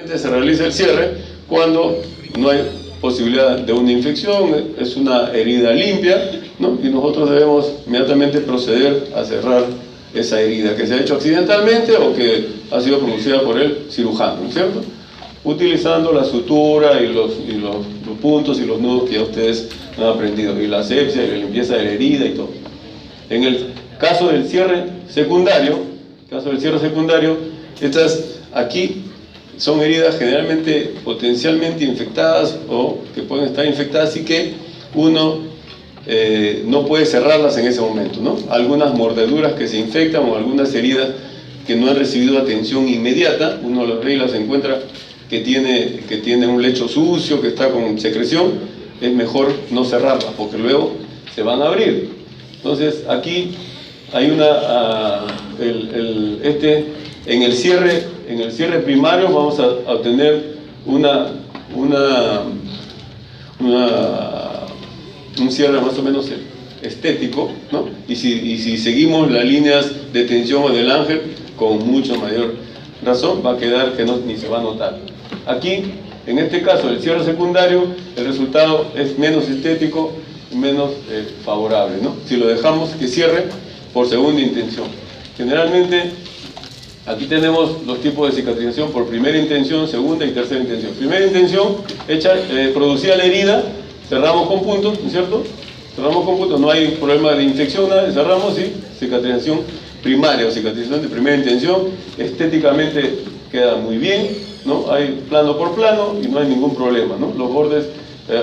Se realiza el cierre cuando no hay posibilidad de una infección, es una herida limpia, ¿no? Y nosotros debemos inmediatamente proceder a cerrar esa herida que se ha hecho accidentalmente o que ha sido producida por el cirujano, ¿no es cierto? Utilizando la sutura y los puntos y los nudos que ya ustedes han aprendido, y la asepsia y la limpieza de la herida y todo. En el caso del cierre secundario, estas aquí son heridas generalmente potencialmente infectadas o que pueden estar infectadas y que uno no puede cerrarlas en ese momento, ¿no? Algunas mordeduras que se infectan o algunas heridas que no han recibido atención inmediata, uno las ve y las encuentra que tiene un lecho sucio, que está con secreción, es mejor no cerrarlas porque luego se van a abrir. Entonces aquí hay en el cierre primario vamos a obtener un cierre más o menos estético, ¿no? Y si seguimos las líneas de tensión del ángel, con mucho mayor razón va a quedar que ni se va a notar. Aquí, en este caso, el cierre secundario, el resultado es menos estético, menos favorable, ¿no? Si lo dejamos que cierre por segunda intención. Generalmente, aquí tenemos los tipos de cicatrización por primera intención, segunda y tercera intención. Primera intención, producida la herida, cerramos con puntos, ¿no es cierto? Cerramos con puntos, no hay problema de infección, nada, cerramos y cicatrización primaria o cicatrización de primera intención, estéticamente queda muy bien, ¿no? Hay plano por plano y no hay ningún problema, ¿no? Los bordes,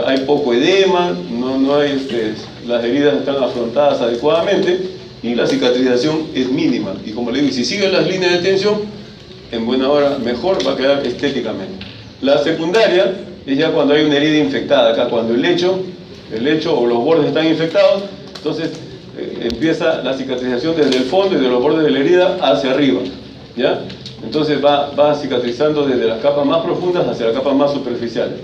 hay poco edema, no hay, las heridas están afrontadas adecuadamente y la cicatrización es mínima. Y como le digo, si siguen las líneas de tensión, en buena hora mejor va a quedar estéticamente. La secundaria es ya cuando hay una herida infectada, acá cuando el lecho o los bordes están infectados, entonces empieza la cicatrización desde el fondo y de los bordes de la herida hacia arriba, ¿ya? Entonces va cicatrizando desde las capas más profundas hacia las capas más superficiales.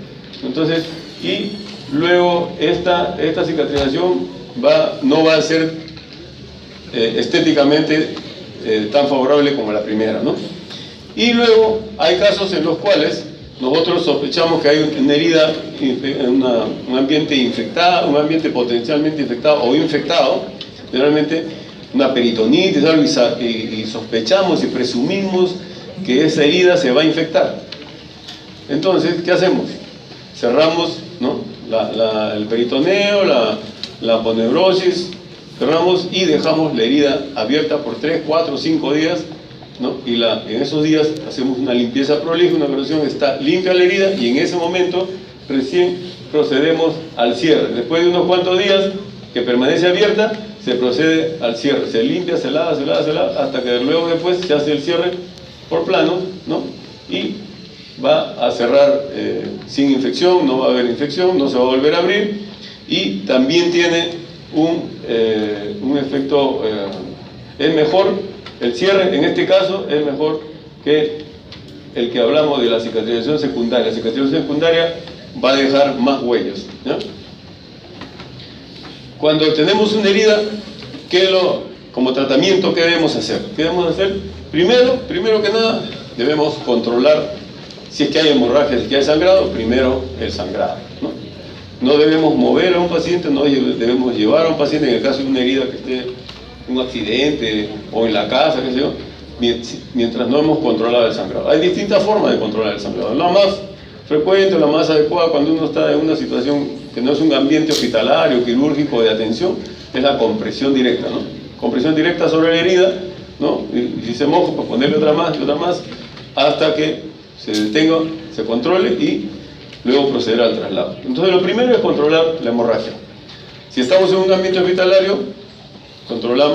Entonces, y luego esta cicatrización no va a ser estéticamente tan favorable como la primera, ¿no? Y luego hay casos en los cuales nosotros sospechamos que hay una herida, un ambiente infectado, un ambiente potencialmente infectado o infectado, generalmente una peritonitis, algo, y sospechamos y presumimos que esa herida se va a infectar. Entonces, ¿qué hacemos? Cerramos, ¿no? El peritoneo, la aponeurosis, cerramos y dejamos la herida abierta por 3, 4, 5 días, ¿no? Y en esos días hacemos una limpieza prolija, una corrección, está limpia la herida y en ese momento recién procedemos al cierre. Después de unos cuantos días que permanece abierta, se procede al cierre, se limpia, se lava, hasta que luego después se hace el cierre por planos, ¿no? Y va a cerrar sin infección, no va a haber infección, no se va a volver a abrir y también tiene un efecto, es mejor, el cierre en este caso es mejor que el que hablamos de la cicatrización secundaria. La cicatrización secundaria va a dejar más huellas, ¿ya? Cuando tenemos una herida, como tratamiento, ¿qué debemos hacer? ¿Qué debemos hacer? Primero que nada, debemos controlar si es que hay hemorragia, si es que hay sangrado, primero el sangrado, ¿no? No debemos mover a un paciente, no debemos llevar a un paciente en el caso de una herida que esté un accidente o en la casa, qué sé yo, mientras no hemos controlado el sangrado. Hay distintas formas de controlar el sangrado. La más frecuente, la más adecuada cuando uno está en una situación que no es un ambiente hospitalario, quirúrgico, de atención, es la compresión directa, ¿no? Compresión directa sobre la herida, ¿no? Y si se moja, pues ponerle otra más, hasta que se detenga, se controle y luego proceder al traslado. Entonces lo primero es controlar la hemorragia. Si estamos en un ambiente hospitalario,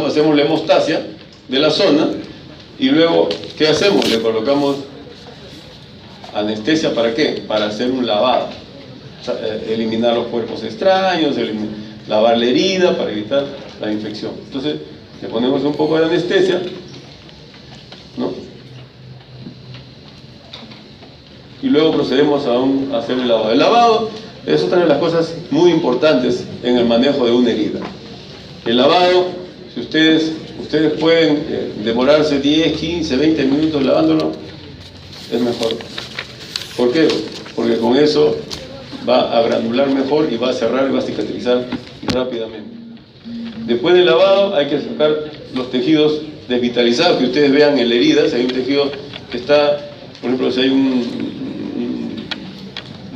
hacemos la hemostasia de la zona y luego, ¿qué hacemos? Le colocamos anestesia, ¿para qué? Para hacer un lavado, eliminar los cuerpos extraños, lavar la herida para evitar la infección. Entonces le ponemos un poco de anestesia, ¿no? Y luego procedemos a hacer el lavado. El lavado es otra de las cosas muy importantes en el manejo de una herida. El lavado, si ustedes pueden demorarse 10, 15, 20 minutos lavándolo, es mejor. ¿Por qué? Porque con eso va a granular mejor y va a cerrar y va a cicatrizar rápidamente. Después del lavado hay que sacar los tejidos desvitalizados, que ustedes vean en la herida. Si hay un tejido que está, por ejemplo, si hay un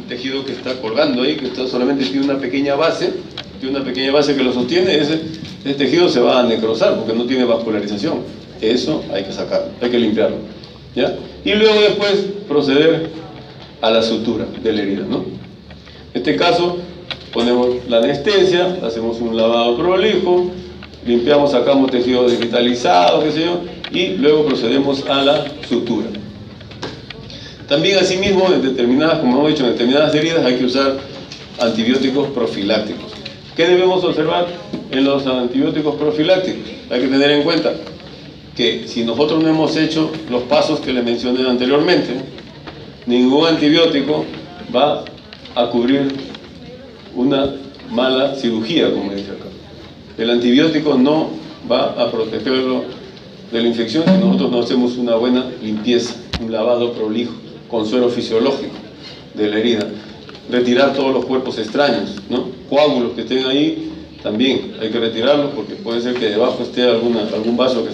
tejido que está colgando ahí, que está, solamente tiene una pequeña base que lo sostiene, ese tejido se va a necrosar porque no tiene vascularización. Eso hay que sacarlo, hay que limpiarlo, ¿ya? Y luego después proceder a la sutura de la herida, ¿no? En este caso ponemos la anestesia, hacemos un lavado prolijo, limpiamos, sacamos tejido desvitalizado, qué sé yo, y luego procedemos a la sutura. También asimismo, en determinadas, como hemos dicho, en determinadas heridas hay que usar antibióticos profilácticos. ¿Qué debemos observar en los antibióticos profilácticos? Hay que tener en cuenta que si nosotros no hemos hecho los pasos que les mencioné anteriormente, ningún antibiótico va a cubrir una mala cirugía, como dice acá. El antibiótico no va a protegerlo de la infección si nosotros no hacemos una buena limpieza, un lavado prolijo, con suero fisiológico de la herida. Retirar todos los cuerpos extraños, ¿no? Coágulos que estén ahí, también hay que retirarlos porque puede ser que debajo esté algún vaso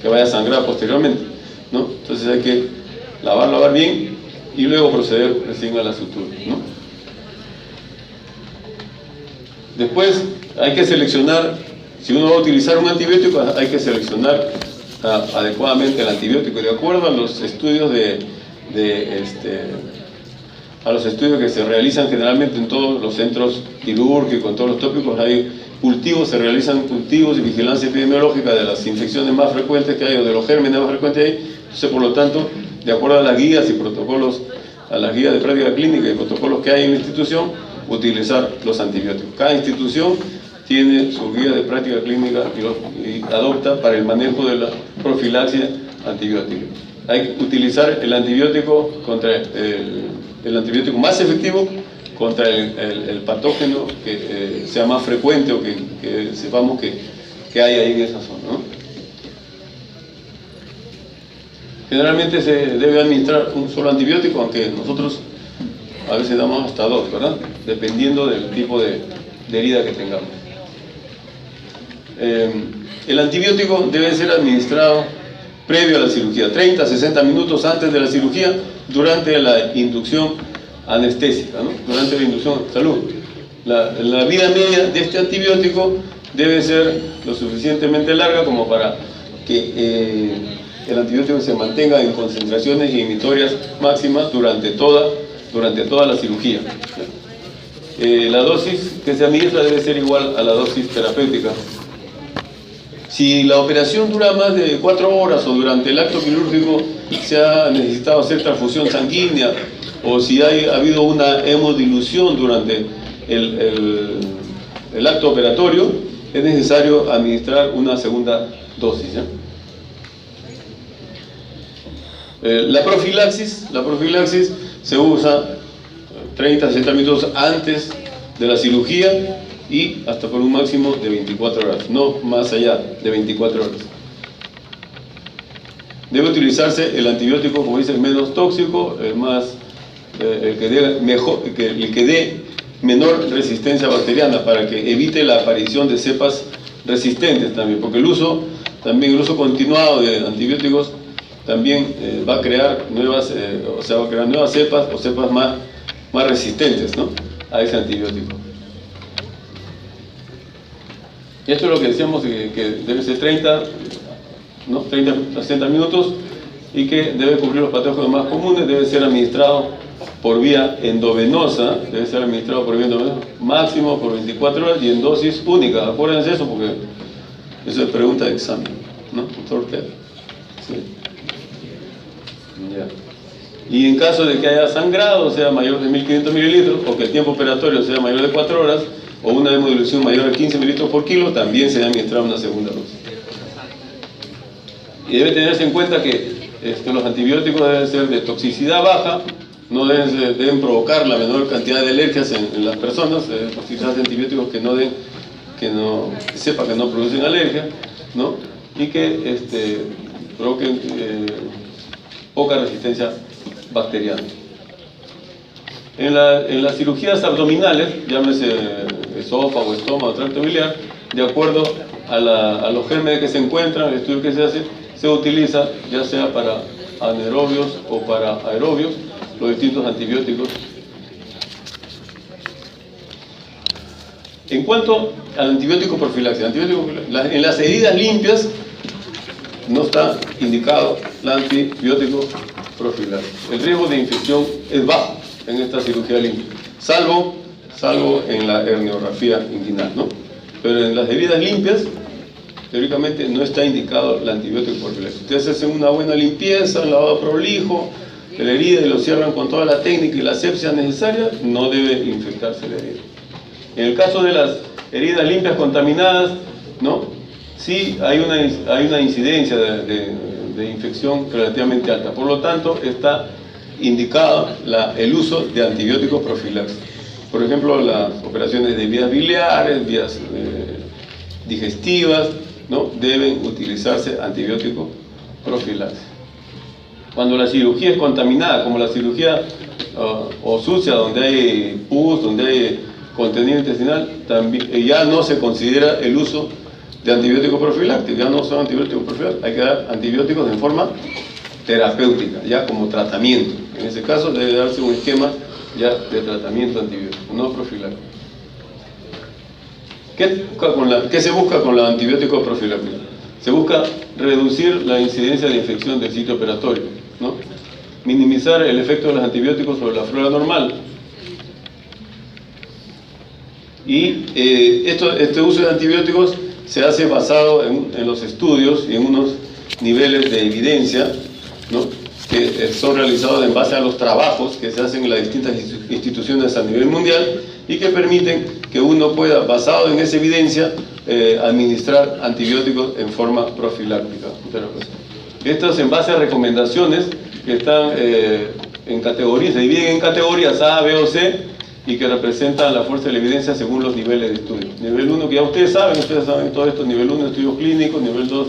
que vaya a sangrar posteriormente, ¿no? Entonces hay que lavar bien y luego proceder recién a la sutura, ¿no? Después hay que seleccionar, si uno va a utilizar un antibiótico, hay que seleccionar adecuadamente el antibiótico de acuerdo a los estudios a los estudios que se realizan generalmente en todos los centros quirúrgicos, en todos los tópicos. Hay cultivos, se realizan cultivos y vigilancia epidemiológica de las infecciones más frecuentes que hay o de los gérmenes más frecuentes que hay. Entonces, por lo tanto, de acuerdo a las guías y protocolos, a las guías de práctica clínica y protocolos que hay en la institución, utilizar los antibióticos. Cada institución tiene su guía de práctica clínica y adopta para el manejo de la profilaxia antibiótica. Hay que utilizar el antibiótico el antibiótico más efectivo contra el patógeno que sea más frecuente o que sepamos que hay ahí en esa zona, ¿no? Generalmente se debe administrar un solo antibiótico, aunque nosotros a veces damos hasta 2, ¿verdad? Dependiendo del tipo de herida que tengamos. El antibiótico debe ser administrado previo a la cirugía, 30 a 60 minutos antes de la cirugía, durante la inducción anestésica, ¿no? Durante la inducción, salud. La vida media de este antibiótico debe ser lo suficientemente larga como para que el antibiótico se mantenga en concentraciones inhibitorias máximas durante toda la cirugía. La dosis que se administra debe ser igual a la dosis terapéutica. Si la operación dura más de 4 horas o durante el acto quirúrgico se ha necesitado hacer transfusión sanguínea o si ha habido una hemodilución durante el acto operatorio, es necesario administrar una segunda dosis, ¿ya? La profilaxis se usa 30 a 60 minutos antes de la cirugía y hasta por un máximo de 24 horas, no más allá de 24 horas. Debe utilizarse el antibiótico, como dice, menos tóxico, el que dé menor resistencia bacteriana para que evite la aparición de cepas resistentes también, porque el uso continuado de antibióticos también va a crear nuevas cepas o cepas más resistentes, ¿no?, a ese antibiótico. Y esto es lo que decíamos, que debe ser 30 a 60 minutos y que debe cubrir los patógenos más comunes. Debe ser administrado por vía endovenosa, máximo por 24 horas y en dosis única. Acuérdense eso porque eso es pregunta de examen, ¿no, doctor? Sí. Ya. Y en caso de que haya sangrado, sea mayor de 1500 mililitros, o que el tiempo operatorio sea mayor de 4 horas, o una hemodilución mayor de 15 mililitros por kilo, también se debe administrar una segunda dosis. Y debe tenerse en cuenta que los antibióticos deben ser de toxicidad baja, no deben provocar la menor cantidad de alergias en las personas, utilizar antibióticos que sepa que no producen alergia, ¿no?, y que provoquen poca resistencia bacteriana. En las cirugías abdominales, llámese esófago, estómago, tracto biliar, de acuerdo a los gérmenes que se encuentran, el estudio que se hace, se utiliza ya sea para anaerobios o para aerobios los distintos antibióticos. En cuanto al antibiótico profilaxis, en las heridas limpias no está indicado el antibiótico profilaxis. El riesgo de infección es bajo en esta cirugía limpia, salvo en la herniorrafía inguinal, ¿no? Pero en las heridas limpias, teóricamente no está indicado el antibiótico profilaxis. Ustedes hacen una buena limpieza, un lavado prolijo de la herida y lo cierran con toda la técnica y la asepsia necesaria, no debe infectarse la herida. En el caso de las heridas limpias contaminadas, ¿no? Sí hay una incidencia de infección relativamente alta. Por lo tanto, está indicado el uso de antibióticos profilaxis. Por ejemplo, las operaciones de vías biliares, vías digestivas, ¿no? Deben utilizarse antibióticos profilaxis. Cuando la cirugía es contaminada, como la cirugía o sucia, donde hay pus, donde hay contenido intestinal, también, ya no se considera el uso de antibióticos profilácticos, ya no son antibióticos profilácticos, hay que dar antibióticos en forma terapéutica, ya como tratamiento. En ese caso debe darse un esquema ya de tratamiento antibiótico, no profiláctico. ¿Qué se busca con la antibiótico profiláctico? Se busca reducir la incidencia de infección del sitio operatorio, ¿no? Minimizar el efecto de los antibióticos sobre la flora normal. Y este uso de antibióticos se hace basado en los estudios y en unos niveles de evidencia, ¿no? Que son realizados en base a los trabajos que se hacen en las distintas instituciones a nivel mundial y que permiten que uno pueda, basado en esa evidencia, administrar antibióticos en forma profiláctica. Esto es en base a recomendaciones que están en categorías, se dividen en categorías A, B o C, y que representan la fuerza de la evidencia según los niveles de estudio. Nivel 1, que ya ustedes saben todo esto, nivel 1, estudios clínicos, nivel 2,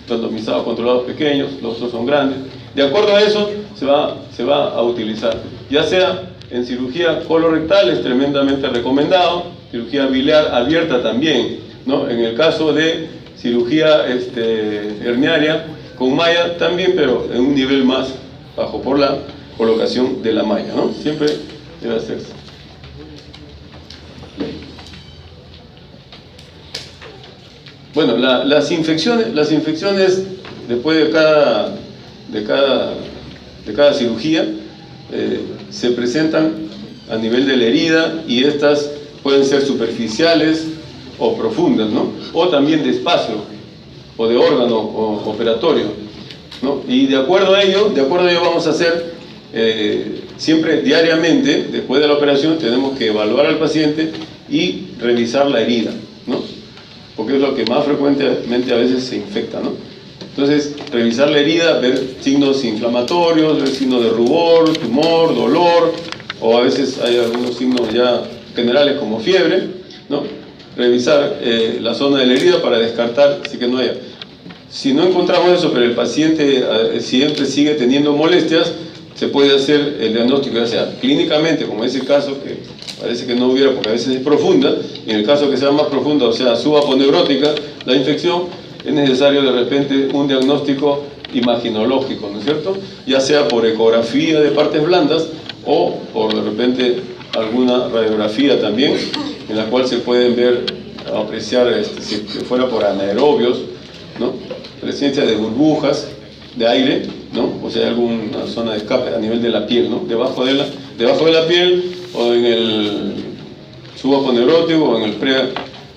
randomizados, controlados pequeños, los otros son grandes. De acuerdo a eso, se va a utilizar, ya sea en cirugía colorectal, es tremendamente recomendado, cirugía biliar abierta también, ¿no? En el caso de cirugía herniaria con malla también, pero en un nivel más bajo por la colocación de la malla, ¿no? Siempre debe hacerse. Bueno, las infecciones después de cada cirugía se presentan a nivel de la herida y estas pueden ser superficiales o profundas, ¿no? O también de espacio o de órgano operatorio, ¿no? Y de acuerdo a ello vamos a hacer siempre diariamente, después de la operación, tenemos que evaluar al paciente y revisar la herida, ¿no? Porque es lo que más frecuentemente a veces se infecta, ¿no? Entonces, revisar la herida, ver signos inflamatorios, ver signos de rubor, tumor, dolor, o a veces hay algunos signos ya generales como fiebre, ¿no? Revisar la zona de la herida para descartar si que no haya. Si no encontramos eso, pero el paciente siempre sigue teniendo molestias, se puede hacer el diagnóstico, ya sea clínicamente, como en ese caso, que parece que no hubiera, porque a veces es profunda, y en el caso que sea más profunda, o sea, subaponeurótica, la infección, es necesario de repente un diagnóstico imaginológico, ¿no es cierto? Ya sea por ecografía de partes blandas, o por de repente alguna radiografía también, en la cual se pueden ver, apreciar, si fuera por anaerobios, ¿no? Presencia de burbujas de aire, ¿no? O sea, alguna zona de escape a nivel de la piel, ¿no? Debajo de la piel, o en el subaponeurótico o en el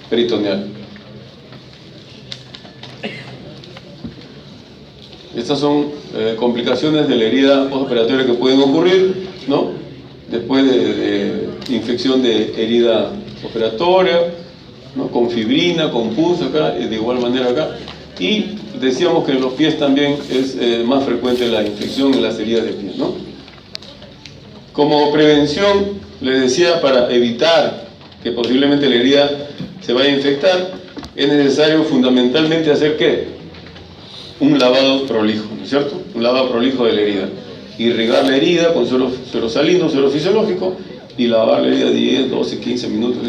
peritoneal. Estas son complicaciones de la herida postoperatoria que pueden ocurrir, ¿no? Después de infección de herida operatoria, ¿no? Con fibrina, con pus acá, de igual manera acá. Y decíamos que en los pies también es más frecuente la infección en las heridas de pies, ¿no? Como prevención, les decía, para evitar que posiblemente la herida se vaya a infectar, es necesario fundamentalmente hacer ¿qué? Un lavado prolijo, ¿no es cierto? Un lavado prolijo de la herida. irrigar la herida con suero salino, suero fisiológico, y lavar la herida 10, 12, 15 minutos.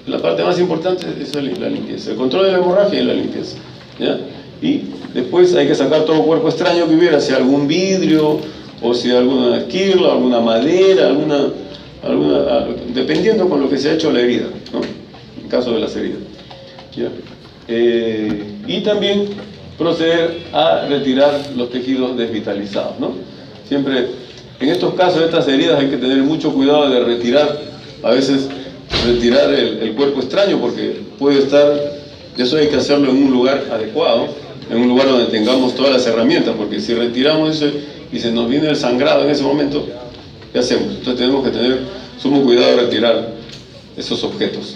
La parte más importante es la limpieza, el control de la hemorragia y la limpieza, ¿ya? Y después hay que sacar todo cuerpo extraño que hubiera, sea algún vidrio, o sea alguna esquirla, alguna madera, dependiendo con lo que se ha hecho la herida, ¿no? En caso de las heridas, ¿ya? Y también proceder a retirar los tejidos desvitalizados, ¿no? Siempre, en estos casos, de estas heridas, hay que tener mucho cuidado de retirar, a veces retirar el cuerpo extraño, porque puede estar, eso hay que hacerlo en un lugar adecuado, en un lugar donde tengamos todas las herramientas, porque si retiramos eso y se nos viene el sangrado en ese momento, ¿qué hacemos? Entonces tenemos que tener sumo cuidado de retirar esos objetos.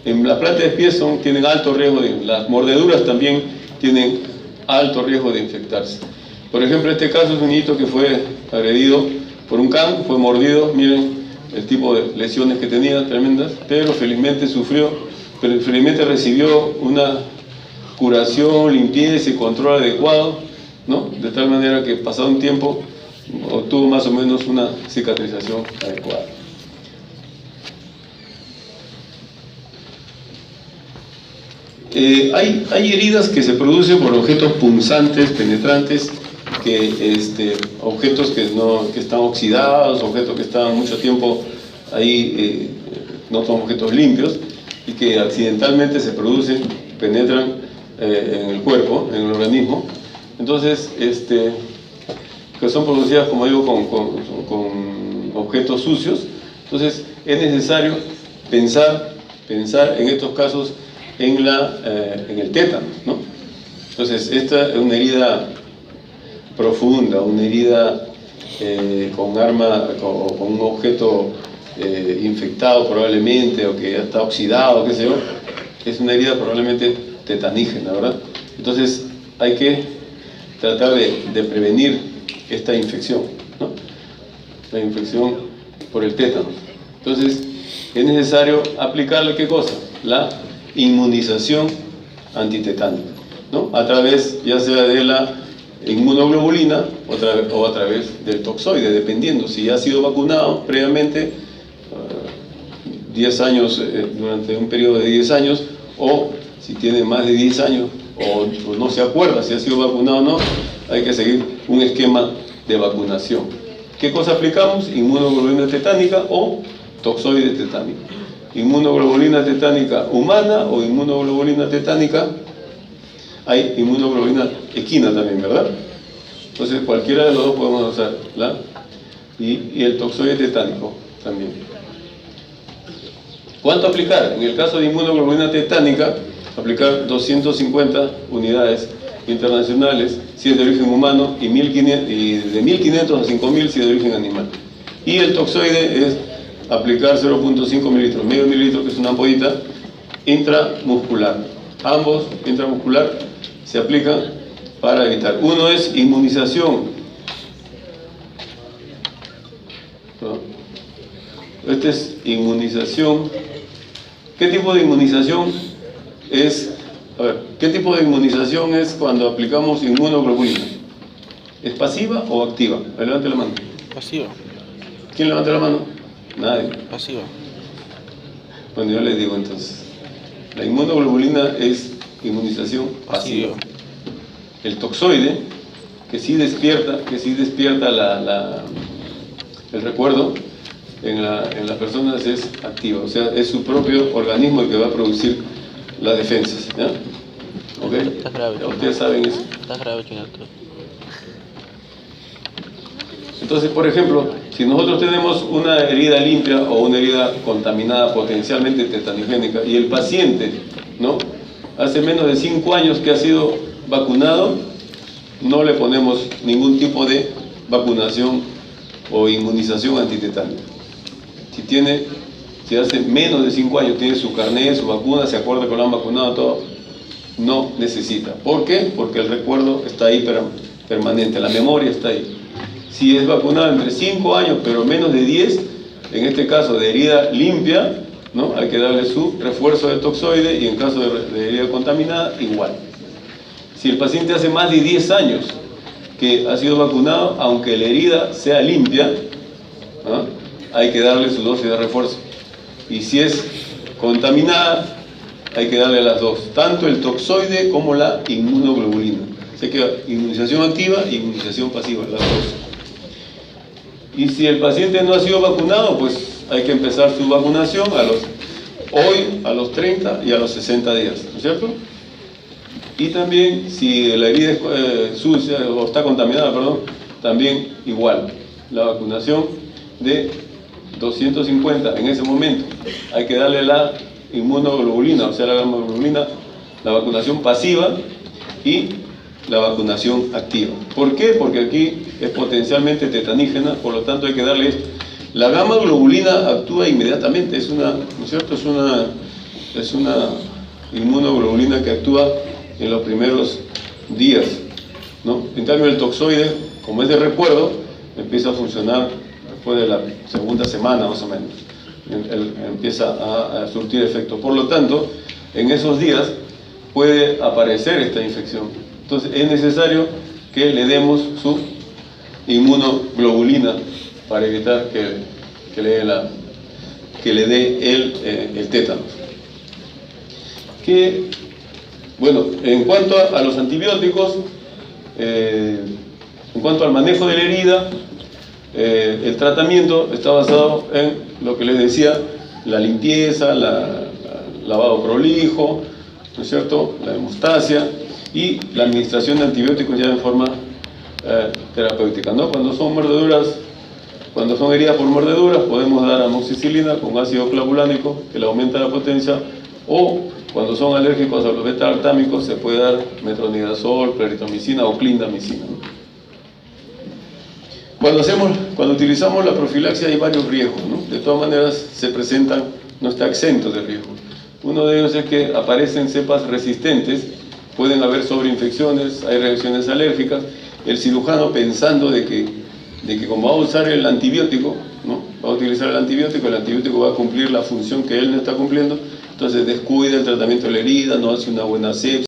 En la planta de pies tienen alto riesgo las mordeduras también tienen alto riesgo de infectarse. Por ejemplo, este caso es un niñito que fue agredido por un can, fue mordido, miren el tipo de lesiones que tenía, tremendas, pero felizmente recibió una curación, limpieza y control adecuado, ¿no? De tal manera que pasado un tiempo obtuvo más o menos una cicatrización adecuada. Hay heridas que se producen por objetos punzantes, penetrantes, objetos que están oxidados, objetos que están mucho tiempo ahí, no son objetos limpios, y que accidentalmente se producen, penetran en el cuerpo, en el organismo. Entonces, que son producidas, como digo, con objetos sucios. Entonces, es necesario pensar en estos casos en el tétano, ¿no? Entonces, esta es una herida profunda, una herida con un objeto infectado probablemente, o que ya está oxidado, qué sé yo, es una herida probablemente tetanígena, ¿verdad? Entonces, hay que tratar de prevenir esta infección, ¿no? La infección por el tétano. Entonces, es necesario aplicarle, ¿qué cosa? La inmunización antitetánica, ¿no? A través ya sea de la inmunoglobulina o a través del toxoide, dependiendo si ha sido vacunado previamente 10 años, durante un periodo de 10 años, o si tiene más de 10 años o no se acuerda si ha sido vacunado o no, hay que seguir un esquema de vacunación. ¿Qué cosa aplicamos? Inmunoglobulina tetánica o toxoide tetánico. Inmunoglobulina tetánica humana o inmunoglobulina tetánica, hay inmunoglobulina equina también, ¿verdad? Entonces cualquiera de los dos podemos usarla, y el toxoide tetánico también. ¿Cuánto aplicar? En el caso de inmunoglobulina tetánica, aplicar 250 unidades internacionales si es de origen humano, y de 1500 a 5000 si es de origen animal. Y el toxoide es aplicar 0.5 mililitros, medio mililitro, que es una ampollita intramuscular. Ambos intramuscular se aplican para evitar. Uno es inmunización, ¿no? Este es inmunización. ¿Qué tipo de inmunización es? A ver, ¿qué tipo de inmunización es cuando aplicamos inmunoglobulina? ¿Es pasiva o activa? Levante la mano. Pasiva. ¿Quién levanta la mano? Nadie. Pasiva. Bueno, yo les digo entonces. La inmunoglobulina es inmunización pasiva. El toxoide, que sí despierta el recuerdo, en las personas es activa. O sea, es su propio organismo el que va a producir las defensas, ¿ya? ¿Ok? Estás grave. ¿Ya ustedes saben eso? Estás grave, Chinato. Entonces, por ejemplo, si nosotros tenemos una herida limpia o una herida contaminada, potencialmente tetanigénica, y el paciente, ¿no?, hace menos de 5 años que ha sido vacunado, no le ponemos ningún tipo de vacunación o inmunización antitetánica. Si hace menos de 5 años, tiene su carnet, su vacuna, se acuerda que lo han vacunado, todo, no necesita. ¿Por qué? Porque el recuerdo está ahí permanente, la memoria está ahí. Si es vacunado entre 5 años, pero menos de 10, en este caso de herida limpia, ¿no?, hay que darle su refuerzo de toxoide, y en caso de herida contaminada, igual. Si el paciente hace más de 10 años que ha sido vacunado, aunque la herida sea limpia, ¿no?, hay que darle su dosis de refuerzo. Y si es contaminada, hay que darle las dos, tanto el toxoide como la inmunoglobulina. Se queda inmunización activa e inmunización pasiva, las dos. Y si el paciente no ha sido vacunado, pues hay que empezar su vacunación hoy, a los 30 y a los 60 días, ¿no es cierto? Y también, si la herida es sucia o está contaminada, perdón, también igual, la vacunación de 250 en ese momento. Hay que darle la inmunoglobulina, o sea, la gamma globulina, la vacunación pasiva y la vacunación activa. ¿Por qué? Porque aquí es potencialmente tetanígena, por lo tanto hay que darle esto. La gamma globulina actúa inmediatamente, es una, ¿no es cierto?, es una inmunoglobulina que actúa en los primeros días, ¿no? En cambio el toxoide, como es de recuerdo, empieza a funcionar después de la segunda semana más o menos. Empieza a surtir efecto. Por lo tanto, en esos días puede aparecer esta infección. Entonces es necesario que le demos su inmunoglobulina para evitar que le dé el tétanos. Bueno, en cuanto a los antibióticos, en cuanto al manejo de la herida, el tratamiento está basado en lo que les decía, la limpieza, lavado prolijo, ¿no es cierto?, la hemostasia y la administración de antibióticos ya en forma terapéutica, ¿no? Cuando son heridas por mordeduras, podemos dar amoxicilina con ácido clavulánico, que le aumenta la potencia, o cuando son alérgicos a los beta-lactámicos, se puede dar metronidazol, claritromicina o clindamicina, ¿no? Cuando utilizamos la profilaxia hay varios riesgos, ¿no? De todas maneras se presentan, no está exento de riesgo. Uno de ellos es que aparecen cepas resistentes, pueden haber sobreinfecciones, hay reacciones alérgicas. El cirujano, pensando de que como va a usar el antibiótico, ¿no?, va a utilizar el antibiótico va a cumplir la función que él no está cumpliendo, entonces descuida el tratamiento de la herida, no hace una buena asepsia.